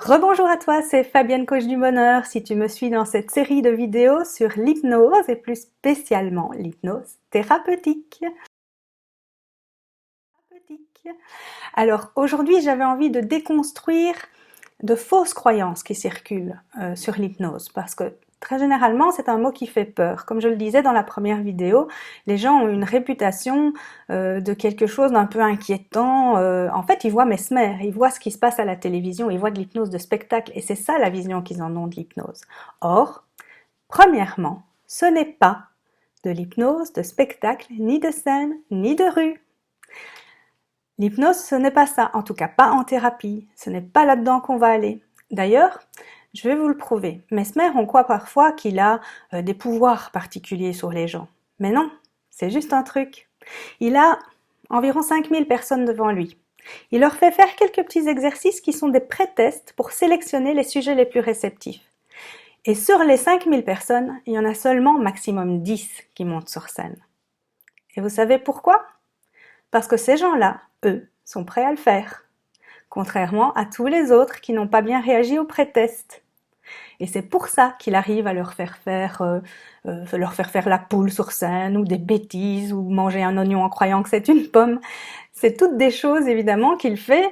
Rebonjour à toi, c'est Fabienne, coach du bonheur. Si tu me suis dans cette série de vidéos sur l'hypnose et plus spécialement l'hypnose thérapeutique. Alors aujourd'hui, j'avais envie de déconstruire de fausses croyances qui circulent sur l'hypnose parce que très généralement, c'est un mot qui fait peur. Comme je le disais dans la première vidéo, les gens ont une réputation de quelque chose d'un peu inquiétant. En fait, ils voient Mesmer, ils voient ce qui se passe à la télévision, ils voient de l'hypnose de spectacle et c'est ça la vision qu'ils en ont de l'hypnose. Or, premièrement, ce n'est pas de l'hypnose de spectacle, ni de scène, ni de rue. L'hypnose, ce n'est pas ça, en tout cas pas en thérapie, ce n'est pas là-dedans qu'on va aller. D'ailleurs, je vais vous le prouver. Mesmer, on croit parfois qu'il a des pouvoirs particuliers sur les gens. Mais non, c'est juste un truc. Il a environ 5000 personnes devant lui. Il leur fait faire quelques petits exercices qui sont des pré-tests pour sélectionner les sujets les plus réceptifs. Et sur les 5000 personnes, il y en a seulement maximum 10 qui montent sur scène. Et vous savez pourquoi ? Parce que ces gens-là, eux, sont prêts à le faire. Contrairement à tous les autres qui n'ont pas bien réagi au pré-test. Et c'est pour ça qu'il arrive à leur faire faire la poule sur scène, ou des bêtises, ou manger un oignon en croyant que c'est une pomme. C'est toutes des choses, évidemment, qu'il fait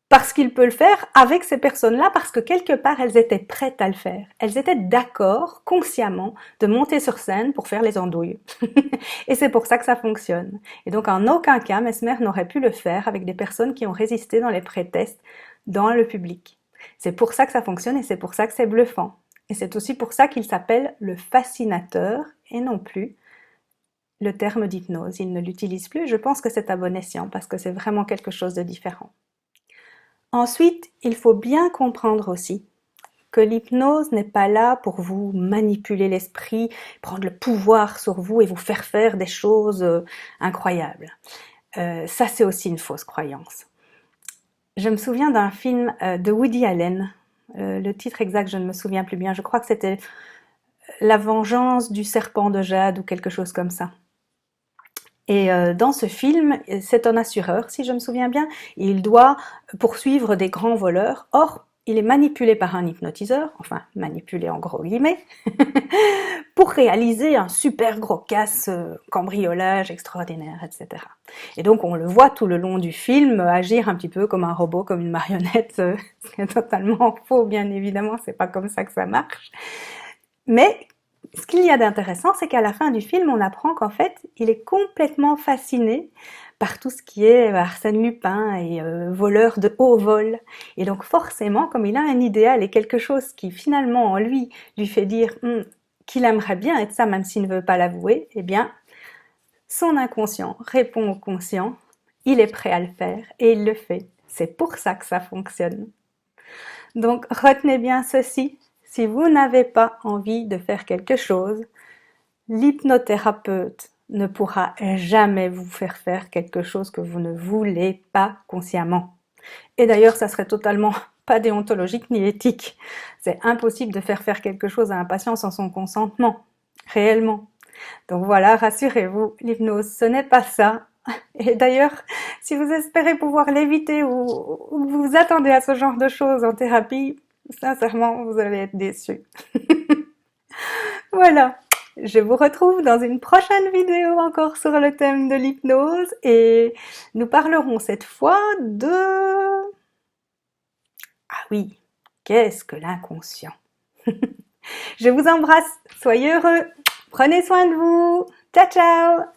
parce qu'il peut le faire avec ces personnes-là, parce que quelque part, elles étaient prêtes à le faire. Elles étaient d'accord, consciemment, de monter sur scène pour faire les andouilles. Et c'est pour ça que ça fonctionne. Et donc, en aucun cas, Mesmer n'aurait pu le faire avec des personnes qui ont résisté dans les pré-tests, dans le public. C'est pour ça que ça fonctionne et c'est pour ça que c'est bluffant. Et c'est aussi pour ça qu'il s'appelle le fascinateur et non plus le terme d'hypnose. Il ne l'utilise plus. Je pense que c'est à bon escient parce que c'est vraiment quelque chose de différent. Ensuite, il faut bien comprendre aussi que l'hypnose n'est pas là pour vous manipuler l'esprit, prendre le pouvoir sur vous et vous faire faire des choses incroyables. Ça, c'est aussi une fausse croyance. Je me souviens d'un film de Woody Allen. Le titre exact, je ne me souviens plus bien. Je crois que c'était La vengeance du serpent de jade ou quelque chose comme ça. Et dans ce film, c'est un assureur, si je me souviens bien, et il doit poursuivre des grands voleurs. Or, il est manipulé par un hypnotiseur, enfin manipulé en gros guillemets, pour réaliser un super gros casse, cambriolage extraordinaire, etc. Et donc on le voit tout le long du film agir un petit peu comme un robot, comme une marionnette, ce qui est totalement faux, bien évidemment, c'est pas comme ça que ça marche. Mais ce qu'il y a d'intéressant, c'est qu'à la fin du film, on apprend qu'en fait, il est complètement fasciné par tout ce qui est Arsène Lupin et voleur de haut vol. Et donc forcément, comme il a un idéal et quelque chose qui finalement en lui fait dire qu'il aimerait bien être ça, même s'il ne veut pas l'avouer, eh bien, son inconscient répond au conscient, il est prêt à le faire et il le fait. C'est pour ça que ça fonctionne. Donc retenez bien ceci. Si vous n'avez pas envie de faire quelque chose, l'hypnothérapeute ne pourra jamais vous faire faire quelque chose que vous ne voulez pas consciemment. Et d'ailleurs, ça serait totalement pas déontologique ni éthique. C'est impossible de faire faire quelque chose à un patient sans son consentement, réellement. Donc voilà, rassurez-vous, l'hypnose, ce n'est pas ça. Et d'ailleurs, si vous espérez pouvoir l'éviter ou vous vous attendez à ce genre de choses en thérapie, sincèrement, vous allez être déçus. Voilà, je vous retrouve dans une prochaine vidéo encore sur le thème de l'hypnose et nous parlerons cette fois de... Ah oui, qu'est-ce que l'inconscient? Je vous embrasse, soyez heureux, prenez soin de vous, ciao ciao!